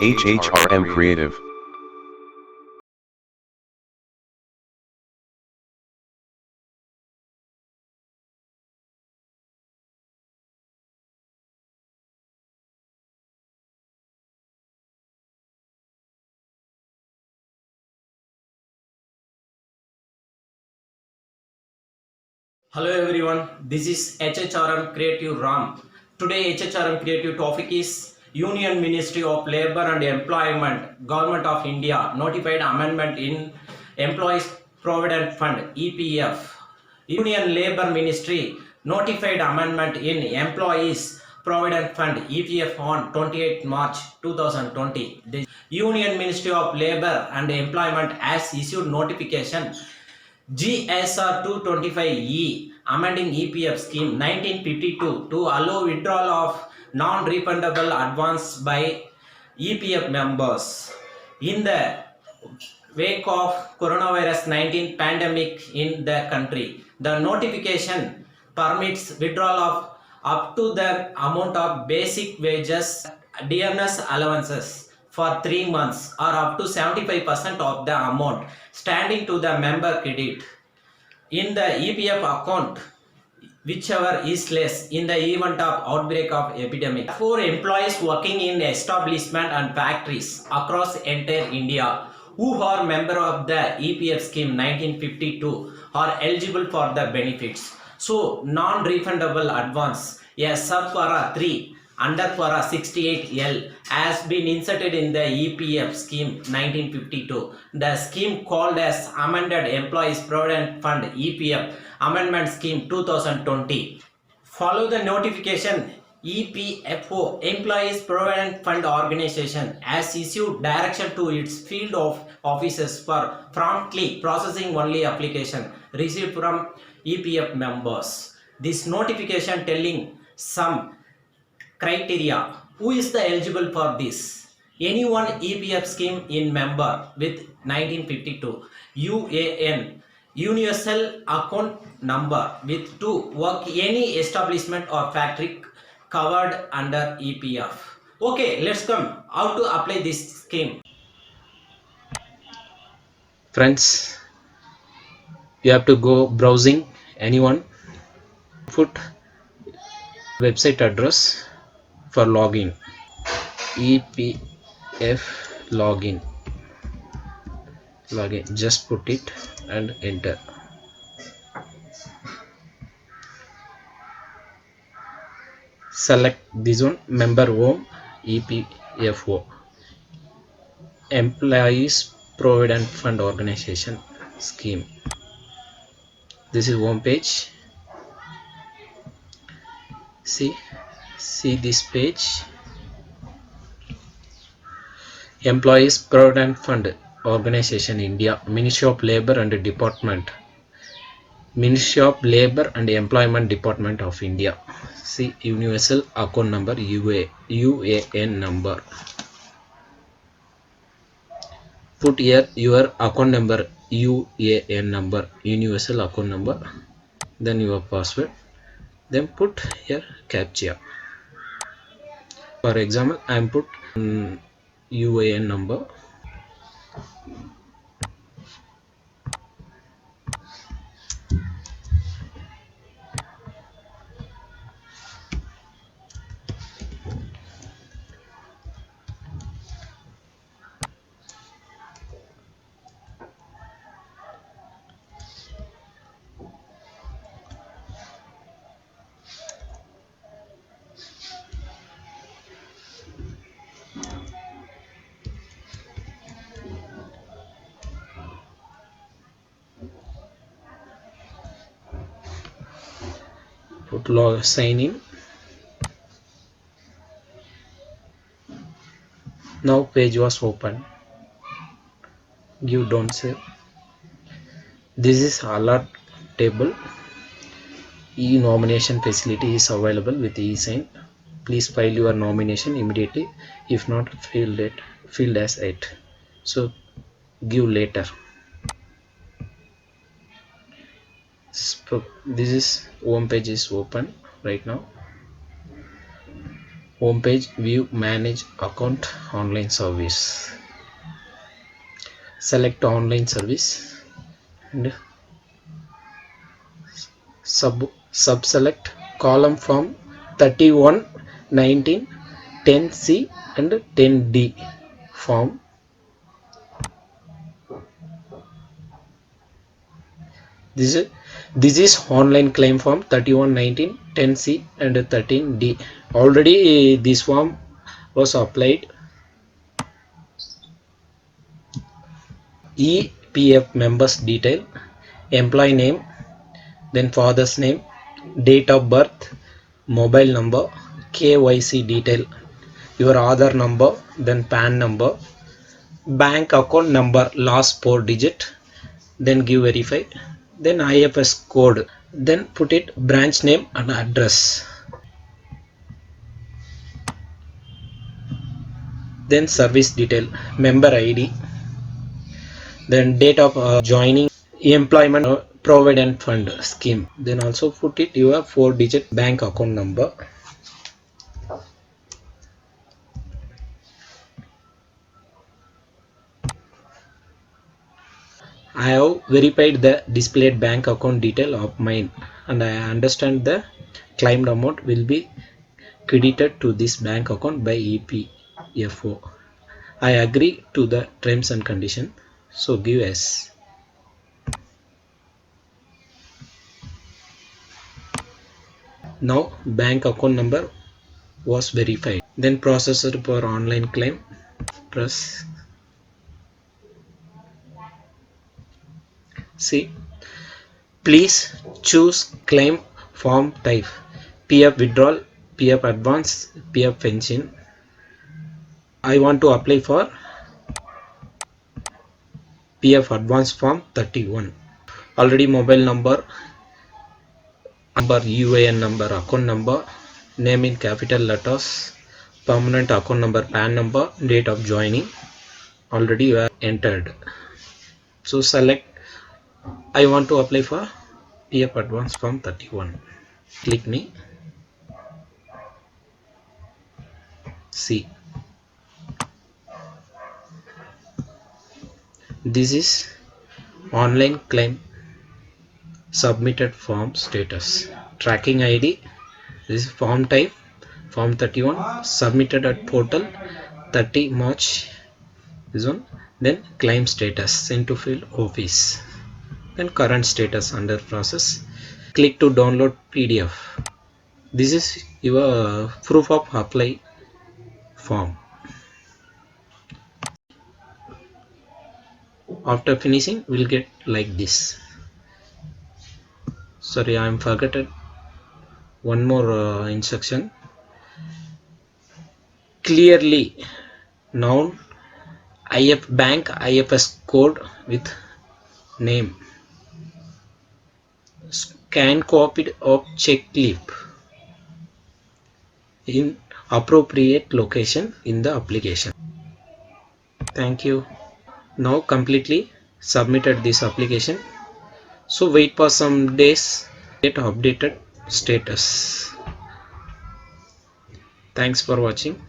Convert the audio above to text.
HHRM Creative. Hello everyone, this is HHRM Creative Ram. Today HHRM Creative topic is Union Ministry of Labour and Employment, Government of India notified amendment in Employees Provident Fund EPF. Union Labour Ministry notified amendment in Employees Provident Fund EPF on 28 March 2020. The Union Ministry of Labour and Employment has issued notification GSR 225E amending EPF Scheme 1952 to allow withdrawal of non-refundable advance by EPF members. In the wake of coronavirus 19 pandemic in the country, the notification permits withdrawal of up to the amount of basic wages, dearness allowances for 3 months or up to 75% of the amount standing to the member credit in the EPF account, whichever is less in the event of outbreak of epidemic. For employees working in establishment and factories across entire India who are member of the EPF scheme 1952 are eligible for the benefits. So non-refundable advance, a sub para 3 under para 68L has been inserted in the EPF scheme 1952. The scheme called as Amended Employees Provident Fund EPF Amendment Scheme 2020. Follow the notification. EPFO Employees Provident Fund Organization has issued direction to its field of officers for promptly processing only application received from EPF members. This notification telling some criteria. Who is the eligible for this? Anyone EPF scheme in member with 1952 UAN universal account number with to work any establishment or factory covered under EPF. Okay, let's come how to apply this scheme. Friends, you have to go browsing anyone, put website address for login, EPF login, just put it and enter. Select this one, member home, EPFO Employees Provident Fund Organization scheme. This is home page. See this page. Employees Provident Fund Organization India, Ministry of Labour and Department, Ministry of Labour and Employment Department of India. See universal account number, UAN number. Put here your account number, UAN number, universal account number, then your password, then put here captcha. For example, I am put UAN number. Put sign in. Now page was open. Give don't save. This is alert table. E-nomination facility is available with e-sign. Please file your nomination immediately. If not, filled as it. So give later. This is home page is open right now. home page, view manage account online service, select online service and sub select column form 31 19 10C and 10D form. This is online claim form 31 19 10C and 13D. Already this form was applied. EPF members detail, employee name, then father's name, date of birth, mobile number, KYC detail, your Aadhaar number, then PAN number, bank account number last 4 digit, then give verify, then IFS code, then put it branch name and address, then service detail, member ID, then date of joining employment provident fund scheme, then also put it your 4 digit bank account number. I have verified the displayed bank account detail of mine and I understand the claimed amount will be credited to this bank account by EPFO. I agree to the terms and condition, so give yes. Now bank account number was verified. Then processed for online claim. Press see. Please choose claim form type: PF withdrawal, PF advance, PF pension. I want to apply for PF advance form 31. Already mobile number, UAN number, account number, name in capital letters, permanent account number, PAN number, date of joining already you have entered. So select I want to apply for PF advance form 31. Click me. See, this is online claim submitted form status. Tracking ID, this is form type form 31 submitted at portal 30 March. This one. Then claim status sent to field office. Then current status under process. Click to download PDF. This is your proof of apply form. After finishing we'll get like this. Sorry, I am forgotten one more instruction. Clearly noun IF bank IFS code with name. Scan copied of check clip in appropriate location in the application. Thank you. Now completely submitted this application. So wait for some days, get updated status. Thanks for watching.